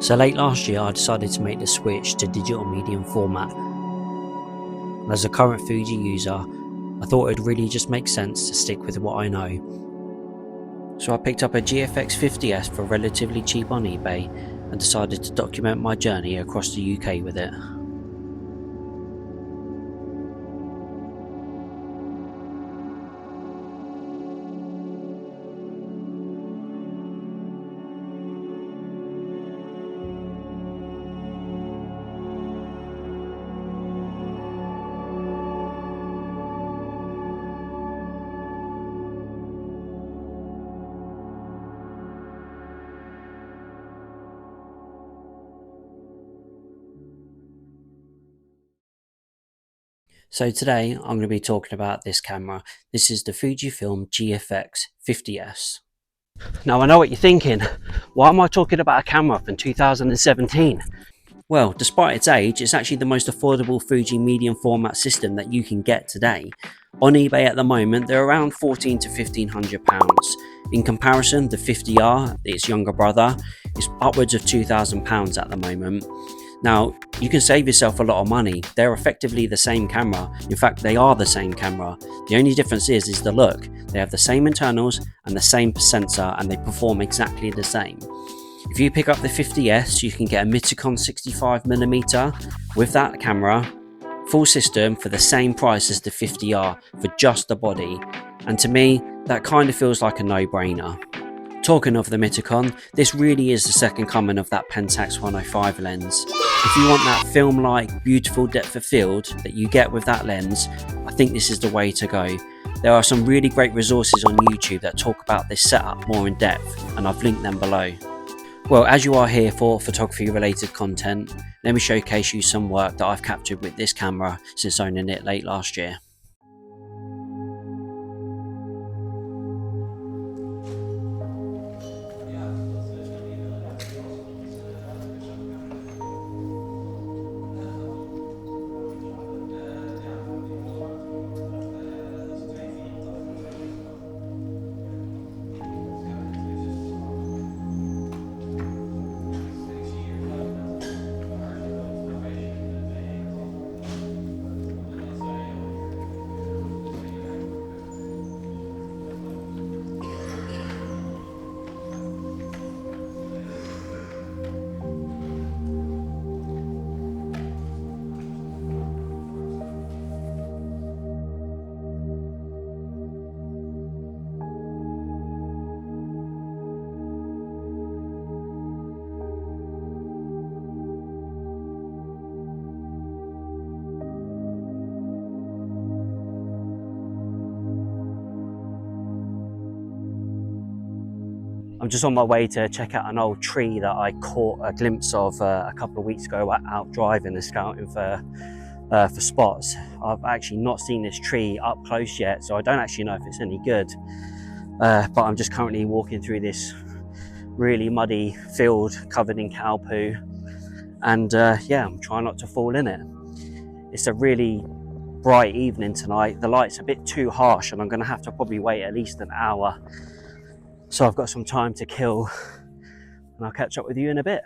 So late last year I decided to make the switch to digital medium format. And as a current Fuji user, I thought it would really just make sense to stick with what I know. So I picked up a GFX 50S for relatively cheap on eBay and decided to document my journey across the UK with it. So today I'm going to be talking about this camera. This is the Fujifilm GFX 50S. Now I know what you're thinking, why am I talking about a camera from 2017? Well, despite its age, it's actually the most affordable Fuji medium format system that you can get today. On eBay at the moment, they're around £1,400 to £1,500. In comparison, the 50R, its younger brother, is upwards of £2,000 at the moment. Now, you can save yourself a lot of money. They're effectively the same camera. In fact, they are the same camera. The only difference is the look. They have the same internals and the same sensor, and they perform exactly the same. If you pick up the 50S, you can get a Miticon 65mm with that camera, full system, for the same price as the 50R for just the body. And to me, that kind of feels like a no-brainer. Talking of the Miticon, this really is the second coming of that Pentax 105 lens. If you want that film-like, beautiful depth of field that you get with that lens, I think this is the way to go. There are some really great resources on YouTube that talk about this setup more in depth, and I've linked them below. Well, as you are here for photography related content, let me showcase you some work that I've captured with this camera since owning it late last year. I'm just on my way to check out an old tree that I caught a glimpse of a couple of weeks ago out driving and scouting for spots. I've actually not seen this tree up close yet, so I don't actually know if it's any good. But I'm just currently walking through this really muddy field covered in cow poo, and yeah, I'm trying not to fall in it. It's a really bright evening tonight. The light's a bit too harsh, and I'm going to have to probably wait at least an hour. So I've got some time to kill, and I'll catch up with you in a bit.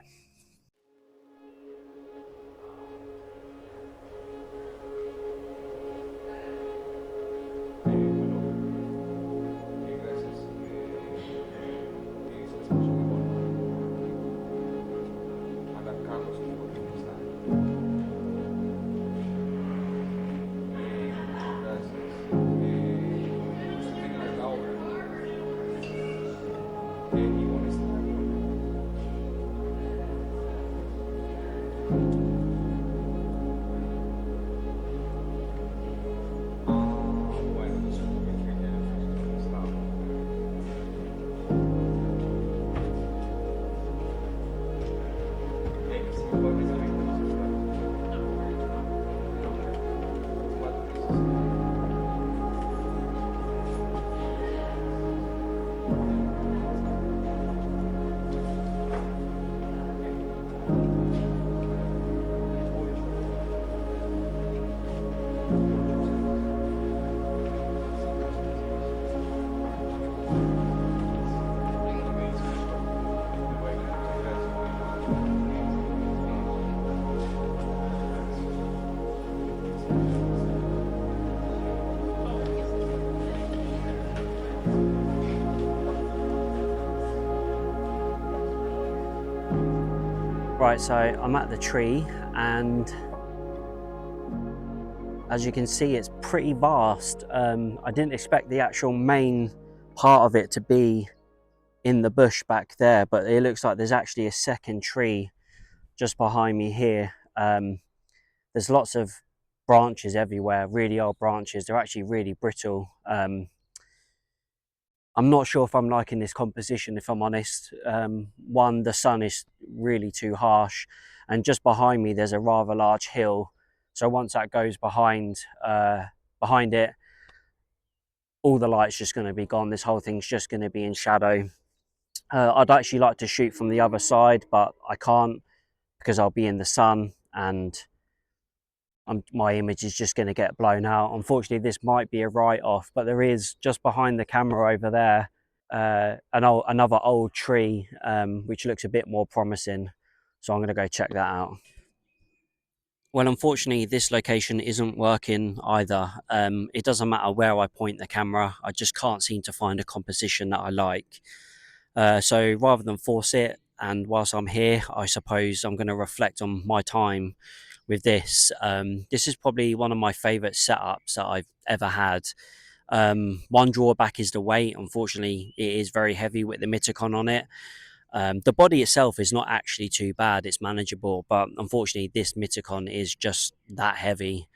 Right, so I'm at the tree, and as you can see, it's pretty vast. I didn't expect the actual main part of it to be in the bush back there, but it looks like there's actually a second tree just behind me here. There's lots of branches everywhere, really old branches. They're actually really brittle. I'm not sure if I'm liking this composition, if I'm honest. One, the sun is really too harsh, and just behind me there's a rather large hill. So once that goes behind it, all the light's just going to be gone. This whole thing's just going to be in shadow. I'd actually like to shoot from the other side, but I can't because I'll be in the sun, and my image is just going to get blown out. Unfortunately, this might be a write-off, but there is just behind the camera over there another old tree, which looks a bit more promising. So I'm going to go check that out. Well, unfortunately, this location isn't working either. It doesn't matter where I point the camera, I just can't seem to find a composition that I like. So rather than force it, and whilst I'm here, I suppose I'm going to reflect on my time with this. This is probably one of my favorite setups that I've ever had. One drawback is the weight. Unfortunately, it is very heavy with the Miticon on it. The body itself is not actually too bad, it's manageable, but unfortunately this Miticon is just that heavy.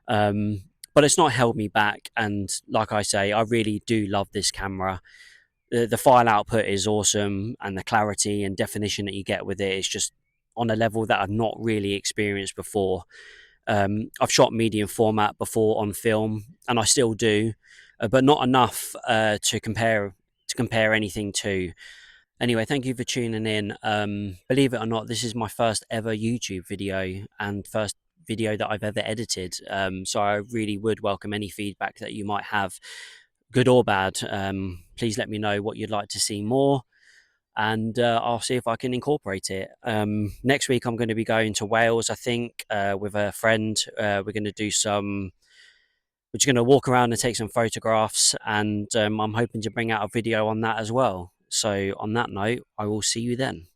But it's not held me back, and like I say, I really do love this camera. The file output is awesome, and the clarity and definition that you get with it is just on a level that I've not really experienced before. I've shot medium format before on film, and I still do, but not enough to compare anything to. Anyway, thank you for tuning in. Believe it or not, this is my first ever YouTube video and first video that I've ever edited. So I really would welcome any feedback that you might have, good or bad. Please let me know what you'd like to see more, and I'll see if I can incorporate it. Next week, I'm going to be going to Wales, I think, with a friend. We're going to do we're just going to walk around and take some photographs, and I'm hoping to bring out a video on that as well. So on that note, I will see you then.